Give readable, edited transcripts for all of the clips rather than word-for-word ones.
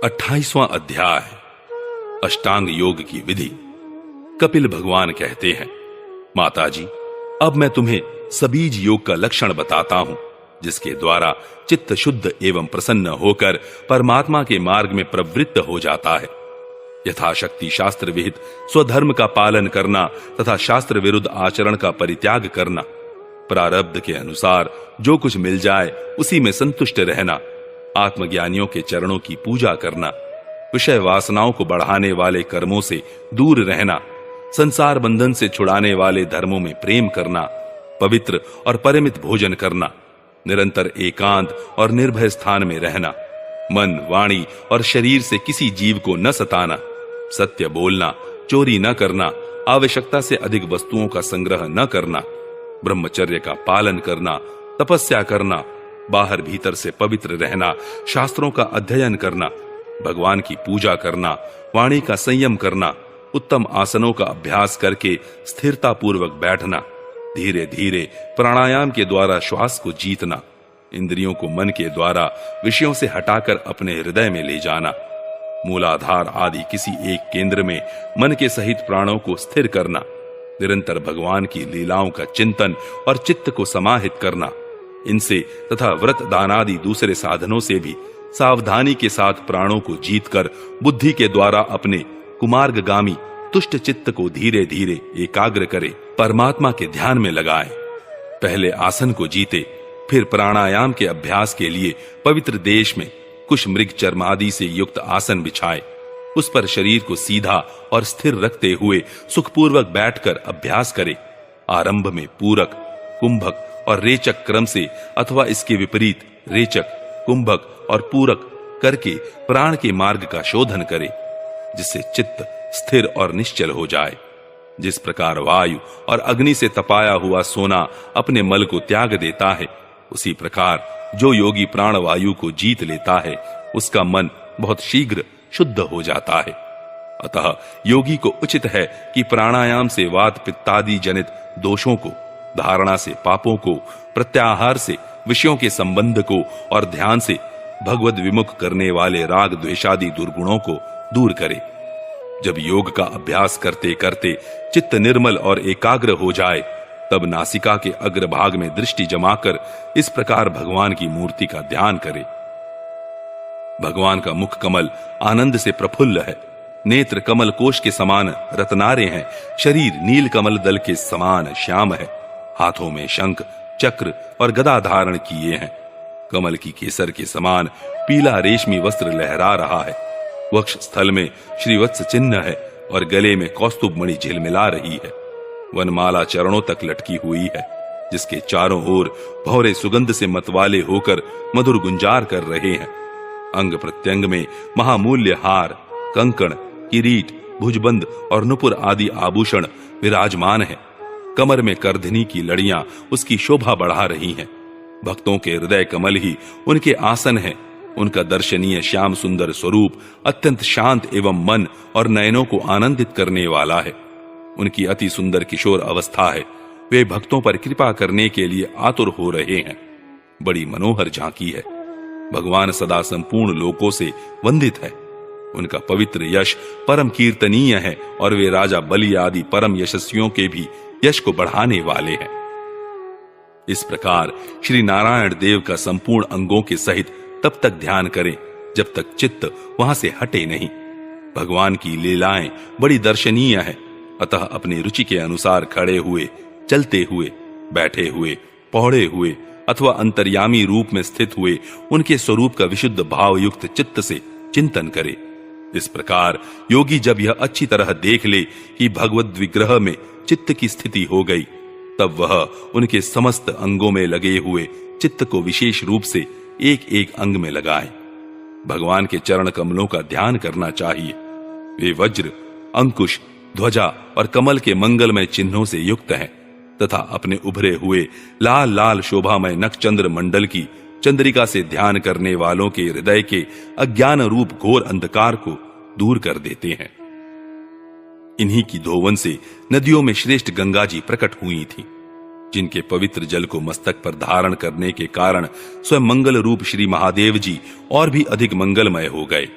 28वां अध्याय अष्टांग योग की विधि। कपिल भगवान कहते हैं, माताजी, अब मैं तुम्हें सबीज योग का लक्षण बताता हूं, जिसके द्वारा चित्त शुद्ध एवं प्रसन्न होकर परमात्मा के मार्ग में प्रवृत्त हो जाता है। यथाशक्ति शास्त्र विहित स्वधर्म का पालन करना तथा शास्त्र विरुद्ध आचरण का परित्याग करना, प्रारब्ध के अनुसार जो कुछ मिल जाए उसी में संतुष्ट रहना, आत्मज्ञानियों के चरणों की पूजा करना, विषय वासनाओं को बढ़ाने वाले कर्मों से दूर रहना, संसार बंधन से छुड़ाने वाले धर्मों में प्रेम करना, पवित्र और परिमित भोजन करना, निरंतर एकांत और निर्भय स्थान में रहना, मन, वाणी और शरीर से किसी जीव को न सताना, सत्य बोलना, चोरी न करना, आवश्यकता से अधिक वस्तुओं का संग्रह न करना, ब्रह्मचर्य का पालन करना, तपस्या करना, बाहर भीतर से पवित्र रहना, शास्त्रों का अध्ययन करना, भगवान की पूजा करना, वाणी का संयम करना, उत्तम आसनों का अभ्यास करके स्थिरता पूर्वक बैठना, धीरे धीरे प्राणायाम के द्वारा श्वास को जीतना, इंद्रियों को मन के द्वारा विषयों से हटाकर अपने हृदय में ले जाना, मूलाधार आदि किसी एक केंद्र में मन के सहित प्राणों को स्थिर करना, निरंतर भगवान की लीलाओं का चिंतन और चित्त को समाहित करना, इनसे तथा व्रत दान आदि दूसरे साधनों से भी सावधानी के साथ प्राणों को जीतकर बुद्धि के द्वारा अपने कुमार्गगामी तुष्ट चित्त को धीरे धीरे एकाग्र करे, परमात्मा के ध्यान में लगाए। पहले आसन को जीते, फिर प्राणायाम के अभ्यास के लिए पवित्र देश में कुश मृग चर्म आदि से युक्त आसन बिछाए, उस पर शरीर को सीधा और स्थिर रखते हुए सुखपूर्वक बैठकर अभ्यास करे। आरंभ में पूरक, कुंभक और रेचक क्रम से अथवा इसके विपरीत रेचक, कुंभक और पूरक करके प्राण के मार्ग का शोधन करे, जिससे चित्त स्थिर और निश्चल हो जाए। जिस प्रकार वायु और अग्नि से तपाया हुआ सोना अपने मल को त्याग देता है, उसी प्रकार जो योगी प्राण वायु को जीत लेता है, उसका मन बहुत शीघ्र शुद्ध हो जाता है। अतः योगी को उचित है कि प्राणायाम से वात पित्तादि जनित दोषों को, धारणा से पापों को, प्रत्याहार से विषयों के संबंध को और ध्यान से भगवद विमुख करने वाले राग द्वेषादि दुर्गुणों को दूर करे। जब योग का अभ्यास करते करते चित्त निर्मल और एकाग्र हो जाए, तब नासिका के अग्रभाग में दृष्टि जमाकर इस प्रकार भगवान की मूर्ति का ध्यान करे। भगवान का मुख कमल आनंद से प्रफुल्ल है, नेत्र कमल कोश के समान रत्नारे हैं, शरीर नील कमल दल के समान श्याम है, हाथों में शंख, चक्र और गदा धारण किए हैं, कमल की केसर के समान पीला रेशमी वस्त्र लहरा रहा है, वक्ष स्थल में श्रीवत्स चिन्ह है और गले में कौस्तुभ मणि झिलमिला रही है, वनमाला चरणों तक लटकी हुई है, जिसके चारों ओर भौरे सुगंध से मतवाले होकर मधुर गुंजार कर रहे हैं। अंग प्रत्यंग में महामूल्य हार, कंकण, किरीट, भुजबंद और नुपुर आदि आभूषण विराजमान है। कमर में करधनी की लड़ियां उसकी शोभा बढ़ा रही हैं। भक्तों के हृदय कमल ही उनके आसन है। उनका दर्शनीय श्याम सुंदर स्वरूप अत्यंत शांत एवं मन और नयनों को आनंदित करने वाला है। उनकी अति सुंदर किशोर अवस्था है। वे भक्तों पर कृपा करने के लिए आतुर हो रहे हैं। बड़ी मनोहर झांकी है। भगवान सदा संपूर्ण लोकों से वंदित है। उनका पवित्र यश परम कीर्तनीय है और वे राजा बलि आदि परम यशस्वियों के भी यश को बढ़ाने वाले हैं। इस प्रकार श्री नारायण देव का संपूर्ण अंगों के सहित तब तक ध्यान करें जब तक चित्त वहां से हटे नहीं। भगवान की लीलाएं बड़ी दर्शनीय है, अतः अपनी रुचि के अनुसार खड़े हुए, चलते हुए, बैठे हुए, पौड़े हुए अथवा अंतर्यामी रूप में स्थित हुए उनके स्वरूप का विशुद्ध भाव युक्त चित्त से चिंतन करे। इस प्रकार योगी जब यह अच्छी तरह देख ले कि भगवद विग्रह में चित्त की स्थिति हो गई, तब वह उनके समस्त अंगों में लगे हुए चित्त को विशेष रूप से एक एक अंग में लगाए। भगवान के चरण कमलों का ध्यान करना चाहिए। वे वज्र, अंकुश, ध्वजा और कमल के मंगलमय चिन्हों से युक्त हैं तथा अपने उभरे हुए लाल लाल शोभामय नखचंद्र मंडल की चंद्रिका से ध्यान करने वालों के हृदय के अज्ञान रूप घोर अंधकार को दूर कर देते हैं। इन्हीं की धोवन से नदियों में श्रेष्ठ गंगा जी प्रकट हुई थी, जिनके पवित्र जल को मस्तक पर धारण करने के कारण स्वयं मंगल रूप श्री महादेव जी और भी अधिक मंगलमय हो गए।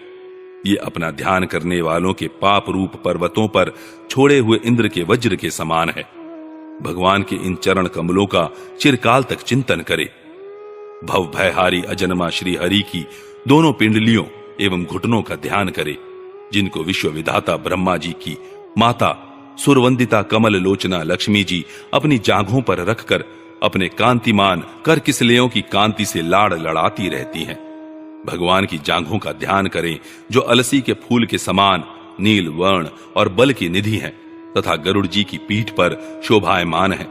ये अपना ध्यान करने वालों के पाप रूप पर्वतों पर छोड़े हुए इंद्र के वज्र के समान है। भगवान के इन चरण कमलों का चिरकाल तक चिंतन करे। भव भयहारी अजन्मा श्री हरि की दोनों पिंडलियों एवं घुटनों का ध्यान करे, जिनको विश्व विधाता ब्रह्मा जी की माता सुरवंदिता कमल लोचना लक्ष्मी जी अपनी जांघों पर रखकर अपने कांतिमान कर किसलियों की कांति से लाड़ लड़ाती रहती हैं। भगवान की जांघों का ध्यान करें, जो अलसी के फूल के समान नील वर्ण और बल की निधि हैं तथा गरुड़ जी की पीठ पर शोभायमान है।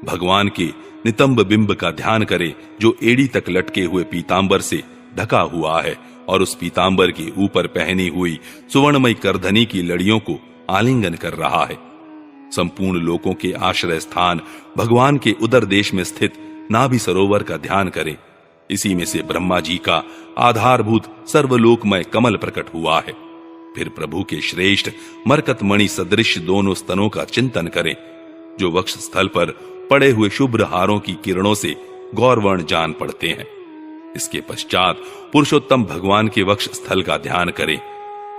भगवान के नितंब बिंब का ध्यान करें, जो एड़ी तक लटके हुए पीतांबर से ढका हुआ है और उस पीतांबर के ऊपर पहनी हुई सुवर्णमयी करधनी की लड़ियों को आलिंगन कर रहा है। संपूर्ण लोकों के आश्रय स्थान भगवान के उदर देश में स्थित नाभि सरोवर का ध्यान करें। इसी में से ब्रह्मा जी का आधारभूत सर्वलोकमय कमल प्रकट हुआ है। फिर प्रभु के श्रेष्ठ मरकत मणि सदृश दोनों स्तनों का चिंतन करें, जो वक्ष स्थल पर पड़े हुए शुभ्र हारों की किरणों से गौरवर्ण जान पड़ते हैं। इसके पश्चात पुरुषोत्तम भगवान के वक्ष स्थल का ध्यान करें,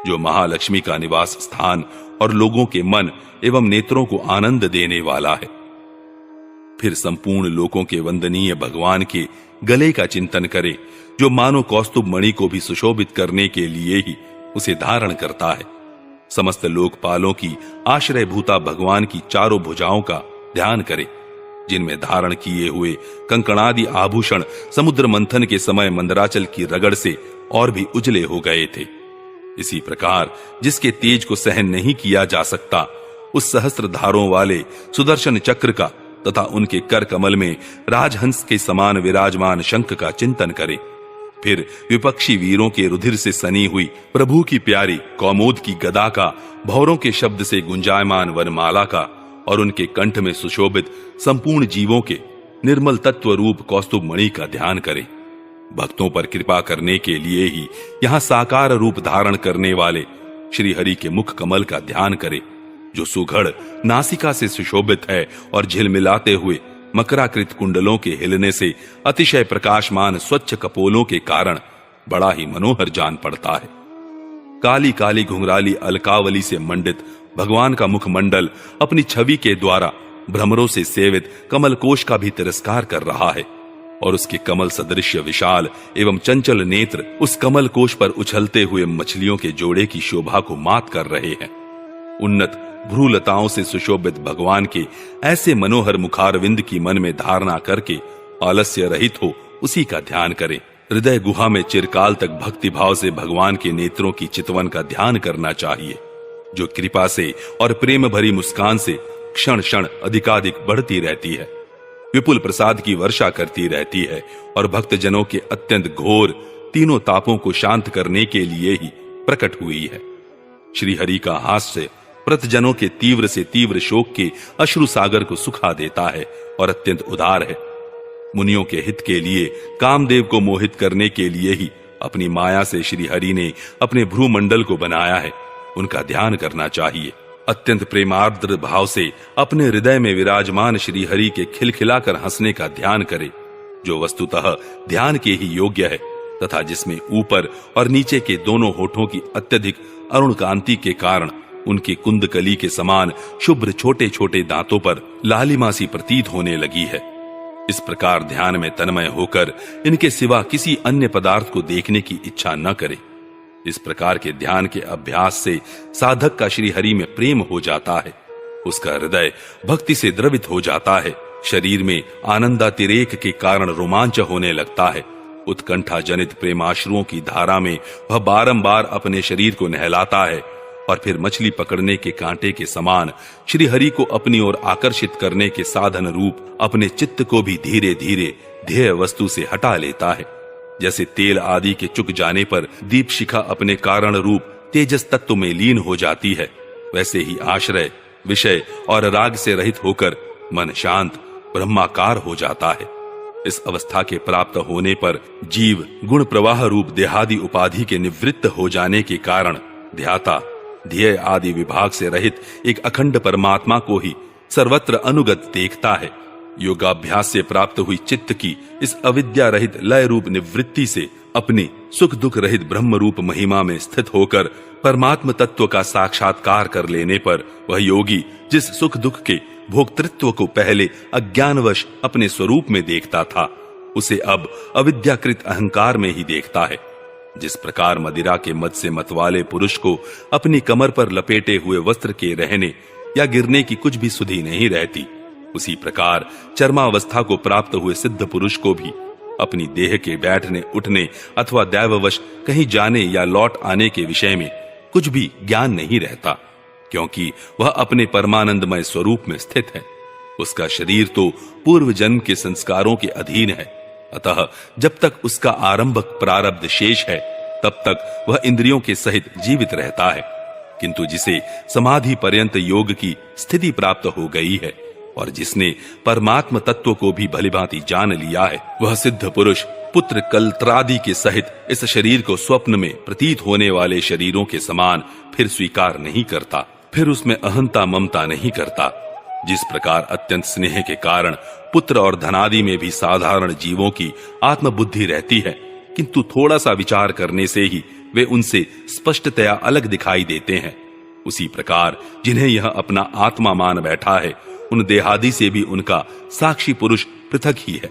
जो महालक्ष्मी का निवास स्थान और लोगों के मन एवं नेत्रों को आनंद देने वाला है। फिर संपूर्ण लोकों के वंदनीय भगवान के गले का चिंतन करें, जो मानो कौस्तुभ मणि को भी सुशोभित करने के लिए ही उसे धारण करता है। समस्त लोकपालों की आश्रय भूता भगवान की चारों भुजाओं का ध्यान करें, जिनमें धारण किए हुए कंकणादि आभूषण समुद्र मंथन के समय मंदराचल की रगड़ से और भी उजले हो गए थे। इसी प्रकार जिसके तेज को सहन नहीं किया जा सकता, उस सहस्त्र धारों वाले सुदर्शन चक्र का तथा उनके कर कमल में राजहंस के समान विराजमान शंख का चिंतन करें। फिर विपक्षी वीरों के रुधिर से सनी हुई प्रभु की प्यारी कौमोद की गदा का, भौरों के शब्द से गुंजायमान वनमाला का और उनके कंठ में सुशोभित संपूर्ण जीवों के निर्मल तत्व रूप कौस्तुभ मणि का ध्यान करें। भक्तों पर कृपा करने के लिए ही यहाँ साकार रूप धारण करने वाले श्री हरि के मुख कमल का ध्यान करें, जो सुघड़ नासिका से सुशोभित है और झिलमिलाते हुए मकराकृत कुंडलों के हिलने से अतिशय प्रकाशमान स्वच्छ कपोलों के कारण बड़ा ही मनोहर जान पड़ता है। काली काली घुंघराली अलकावली से मंडित भगवान का मुखमंडल अपनी छवि के द्वारा भ्रमरों से सेवित कमल कोश का भी तिरस्कार कर रहा है और उसके कमल सदृश विशाल एवं चंचल नेत्र उस कमल कोश पर उछलते हुए मछलियों के जोड़े की शोभा को मात कर रहे हैं। उन्नत भ्रूलताओं से सुशोभित भगवान के ऐसे मनोहर मुखारविंद की मन में धारणा करके आलस्य रहित हो उसी का ध्यान करें। हृदय गुहा में चिरकाल तक भक्ति भाव से भगवान के नेत्रों की चितवन का ध्यान करना चाहिए, जो कृपा से और प्रेम भरी मुस्कान से क्षण क्षण अधिकाधिक बढ़ती रहती है, विपुल प्रसाद की वर्षा करती रहती है और भक्तजनों के अत्यंत घोर तीनों तापों को शांत करने के लिए ही प्रकट हुई है। श्री हरि का हास्य प्रतजनों के तीव्र से तीव्र शोक के अश्रु सागर को सुखा देता है और अत्यंत उदार है। मुनियों के हित के लिए कामदेव को मोहित करने के लिए ही अपनी माया से श्री हरि ने अपने भ्रूमंडल को बनाया है, उनका ध्यान करना चाहिए। अत्यंत प्रेमार्द्र भाव से अपने हृदय में विराजमान श्री हरि के खिलखिलाकर हंसने का ध्यान करे, जो वस्तुतः ध्यान के ही योग्य है तथा जिसमें ऊपर और नीचे के दोनों होठों की अत्यधिक अरुण कांति के कारण उनके कुंदकली के समान शुभ्र छोटे छोटे दांतों पर लालिमा सी प्रतीत होने लगी है। इस प्रकार ध्यान में तन्मय होकर इनके सिवा किसी अन्य पदार्थ को देखने की इच्छा न करे। इस प्रकार के ध्यान के अभ्यास से साधक का श्री हरि में प्रेम हो जाता है, उसका हृदय भक्ति से द्रवित हो जाता है, शरीर में आनंदातिरेक के कारण रोमांच होने लगता है। उत्कंठा जनित प्रेमाश्रुओं की धारा में वह बारंबार अपने शरीर को नहलाता है और फिर मछली पकड़ने के कांटे के समान श्री हरि को अपनी ओर आकर्षित करने के साधन रूप अपने चित्त को भी धीरे धीरे ध्येय वस्तु से हटा लेता है। जैसे तेल आदि के चुक जाने पर दीप शिखा अपने कारण रूप तेजस तत्व में लीन हो जाती है, वैसे ही आश्रय विषय और राग से रहित होकर मन शांत ब्रह्माकार हो जाता है। इस अवस्था के प्राप्त होने पर जीव गुण प्रवाह रूप देहादि उपाधि के निवृत्त हो जाने के कारण ध्याता ध्येय आदि विभाग से रहित एक अखंड परमात्मा को ही सर्वत्र अनुगत देखता है योगाभ्यास से प्राप्त हुई चित्त की इस अविद्या रहित लय रूप निवृत्ति से अपनी सुख दुख रहित ब्रह्म रूप महिमा में स्थित होकर परमात्म तत्व का साक्षात्कार कर लेने पर वह योगी जिस सुख दुख के भोक्तृत्व को पहले अज्ञानवश अपने स्वरूप में देखता था, उसे अब अविद्याकृत अहंकार में ही देखता है। जिस प्रकार मदिरा के मद से मतवाले पुरुष को अपनी कमर पर लपेटे हुए वस्त्र के रहने या गिरने की कुछ भी सुधि नहीं रहती, उसी प्रकार चर्मावस्था को प्राप्त हुए सिद्ध पुरुष को भी अपनी देह के बैठने उठने अथवा दैववश कहीं जाने या लौट आने के विषय में कुछ भी ज्ञान नहीं रहता, क्योंकि वह अपने परमानंदमय स्वरूप में स्थित है। उसका शरीर तो पूर्व जन्म के संस्कारों के अधीन है, अतः जब तक उसका आरंभक प्रारब्ध शेष है तब तक वह इंद्रियों के सहित जीवित रहता है। किंतु जिसे समाधि पर्यंत योग की स्थिति प्राप्त हो गई है और जिसने परमात्म तत्व को भी भलीभांति जान लिया है, वह सिद्ध पुरुष पुत्र कलत्रादि के सहित इस शरीर को स्वप्न में प्रतीत होने वाले शरीरों के समान फिर स्वीकार नहीं करता, फिर उसमें अहंता ममता नहीं करता। जिस प्रकार अत्यंत स्नेह के कारण पुत्र और धनादि में भी साधारण जीवों की आत्मबुद्धि रहती है, किंतु थोड़ा सा विचार करने से ही वे उनसे स्पष्टतया अलग दिखाई देते हैं, उसी प्रकार जिन्हें यह अपना आत्मा मान बैठा है, उन देहादि से भी उनका साक्षी पुरुष पृथक ही है।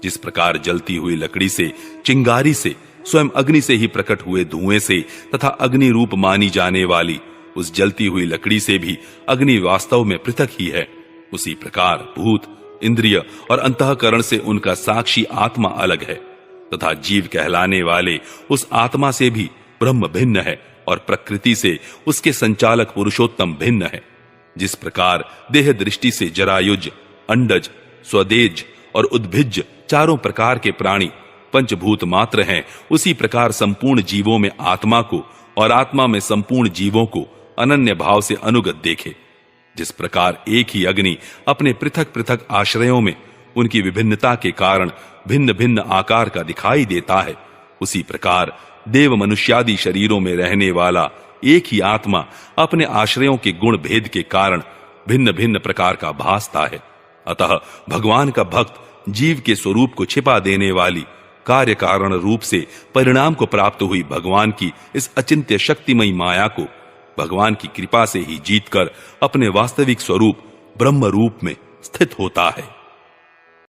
जिस प्रकार जलती हुई लकड़ी से, चिंगारी से, स्वयं अग्नि से ही प्रकट हुए धुएं से तथा अग्नि रूप मानी जाने वाली उस जलती हुई लकड़ी से भी अग्नि वास्तव में पृथक ही है, उसी प्रकार भूत, इंद्रिय और अंतःकरण से उनका साक्षी आत्मा अलग है तथा जीव कहलाने वाले उस आत्मा से भी ब्रह्म भिन्न है और प्रकृति से उसके संचालक पुरुषोत्तम भिन्न है। जिस प्रकार देह दृष्टि से जरायुज, अंडज, स्वदेज और उद्भिज चारों प्रकार के प्राणी पंचभूत मात्र हैं, उसी प्रकार संपूर्ण जीवों में आत्मा को और आत्मा में संपूर्ण जीवों को अनन्य भाव से अनुगत देखे। जिस प्रकार एक ही अग्नि अपने पृथक पृथक आश्रयों में उनकी विभिन्नता के कारण भिन्न भिन्न आकार का दिखाई देता है, उसी प्रकार देव मनुष्यादि शरीरों में रहने वाला एक ही आत्मा अपने आश्रयों के गुण भेद के कारण भिन्न भिन्न प्रकार का भासता है। अतः भगवान का भक्त जीव के स्वरूप को छिपा देने वाली कार्य कारण रूप से परिणाम को प्राप्त हुई भगवान की इस अचिंत्य शक्तिमयी माया को भगवान की कृपा से ही जीतकर अपने वास्तविक स्वरूप ब्रह्म रूप में स्थित होता है।